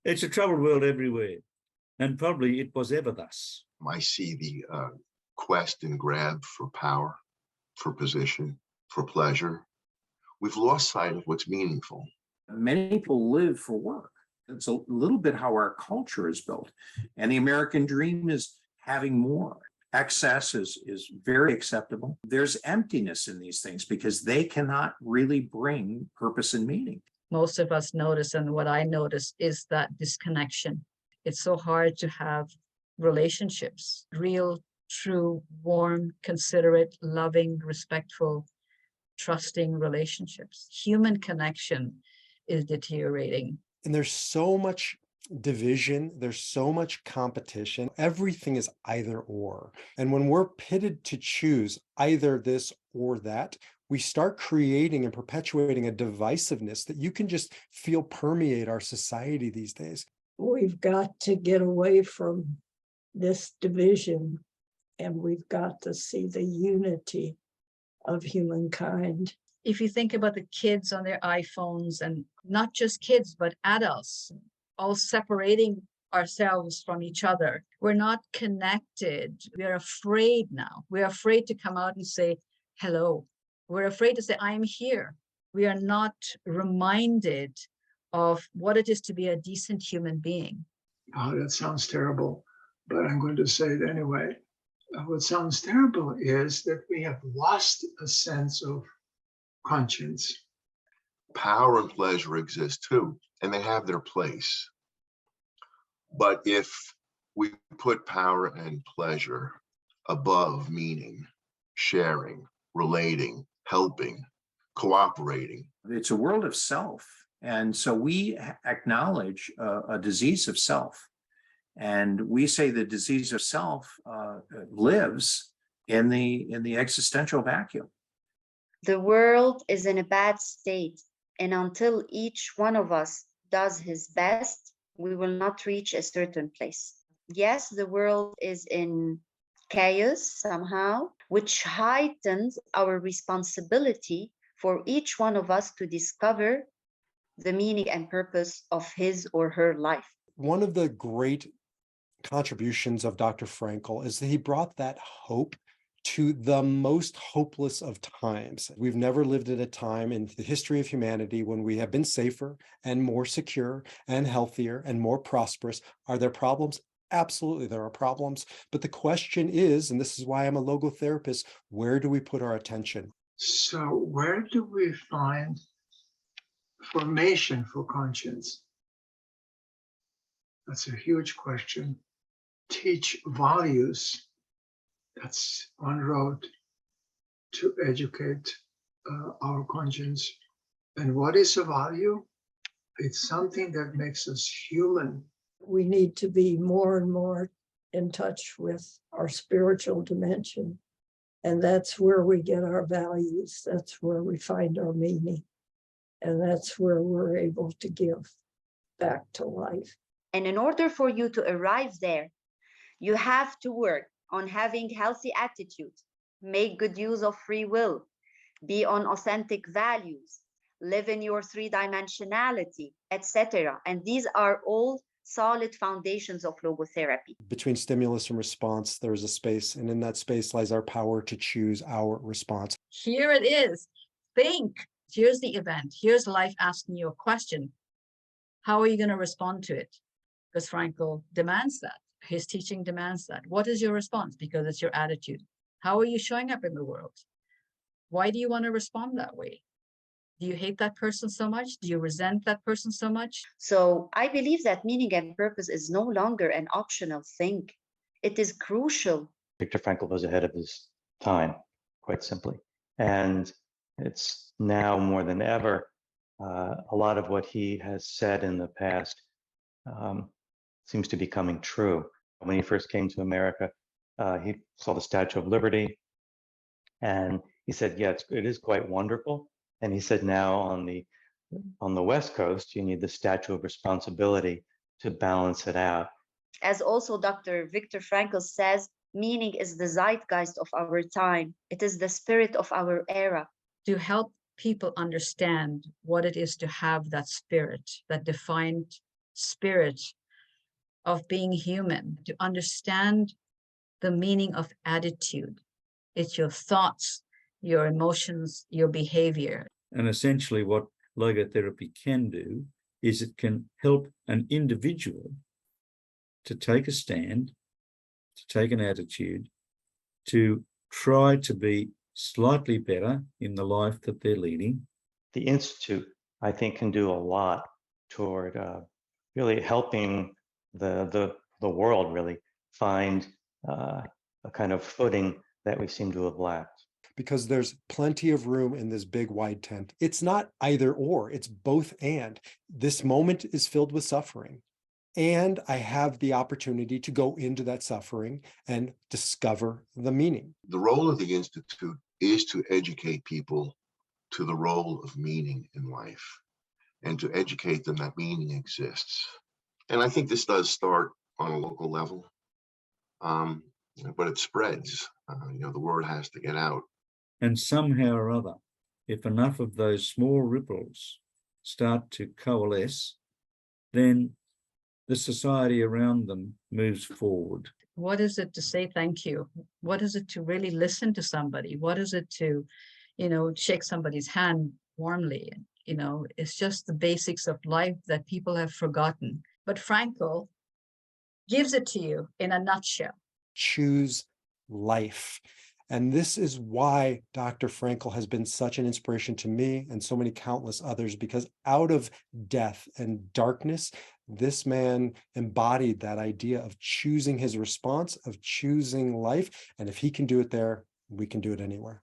It's a troubled world everywhere, and probably it was ever thus. I see the quest and grab for power, for position, for pleasure. We've lost sight of what's meaningful. Many people live for work. It's a little bit how our culture is built. And the American dream is having more. Excess is very acceptable. There's emptiness in these things because they cannot really bring purpose and meaning. Most of us notice, and what I notice is that disconnection. It's so hard to have relationships, real, true, warm, considerate, loving, respectful, trusting relationships. Human connection is deteriorating. And there's so much division, there's so much competition. Everything is either or. And when we're pitted to choose either this or that, we start creating and perpetuating a divisiveness that you can just feel permeate our society these days. We've got to get away from this division, and we've got to see the unity of humankind. If you think about the kids on their iPhones, and not just kids, but adults, all separating ourselves from each other. We're not connected. We're afraid now. We're afraid to come out and say hello. We're afraid to say, I'm here. We are not reminded of what it is to be a decent human being. Oh, that sounds terrible, but I'm going to say it anyway. What sounds terrible is that we have lost a sense of conscience. Power and pleasure exist too, and they have their place. But if we put power and pleasure above meaning, sharing, relating, helping, cooperating. It's a world of self. And so we acknowledge a disease of self. And we say the disease of self lives in the existential vacuum. The world is in a bad state. And until each one of us does his best, we will not reach a certain place. Yes, the world is in chaos somehow, which heightens our responsibility for each one of us to discover the meaning and purpose of his or her life. One of the great contributions of Dr. Frankl is that he brought that hope to the most hopeless of times. We've never lived at a time in the history of humanity when we have been safer and more secure and healthier and more prosperous. Are there problems? Absolutely, there are problems. But the question is, and this is why I'm a logotherapist, where do we put our attention? So where do we find formation for conscience? That's a huge question. Teach values. That's one road to educate our conscience. And what is a value? It's something that makes us human. We need to be more and more in touch with our spiritual dimension. And that's where we get our values. That's where we find our meaning. And that's where we're able to give back to life. And in order for you to arrive there, you have to work on having healthy attitude, make good use of free will, be on authentic values, live in your three-dimensionality, etc. And these are all solid foundations of logotherapy. Between stimulus and response, there is a space, and in that space lies our power to choose our response. Here it is. Think. Here's the event. Here's life asking you a question. How are you going to respond to it? Because Frankl demands that. His teaching demands that. What is your response? Because it's your attitude. How are you showing up in the world? Why do you want to respond that way? Do you hate that person so much? Do you resent that person so much? So I believe that meaning and purpose is no longer an optional thing. It is crucial. Viktor Frankl was ahead of his time, quite simply. And it's now more than ever, a lot of what he has said in the past seems to be coming true. When he first came to America, he saw the Statue of Liberty, and he said, yeah, it is quite wonderful. And he said, now on the West Coast, you need the Statue of Responsibility to balance it out. As also Dr. Viktor Frankl says, meaning is the zeitgeist of our time. It is the spirit of our era. To help people understand what it is to have that spirit, that defined spirit of being human, to understand the meaning of attitude. It's your thoughts, your emotions, your behavior. And essentially what logotherapy can do is it can help an individual to take a stand, to take an attitude, to try to be slightly better in the life that they're leading. The Institute, I think, can do a lot toward really helping the world really find a kind of footing that we seem to have lacked. Because there's plenty of room in this big wide tent. It's not either or, it's both and. This moment is filled with suffering. And I have the opportunity to go into that suffering and discover the meaning. The role of the Institute is to educate people to the role of meaning in life and to educate them that meaning exists. And I think this does start on a local level, but it spreads. The word has to get out. And somehow or other, if enough of those small ripples start to coalesce, then the society around them moves forward. What is it to say thank you? What is it to really listen to somebody? What is it to, shake somebody's hand warmly? It's just the basics of life that people have forgotten. But Frankl gives it to you in a nutshell. Choose life. And this is why Dr. Frankl has been such an inspiration to me and so many countless others, because out of death and darkness, this man embodied that idea of choosing his response, of choosing life. And if he can do it there, we can do it anywhere.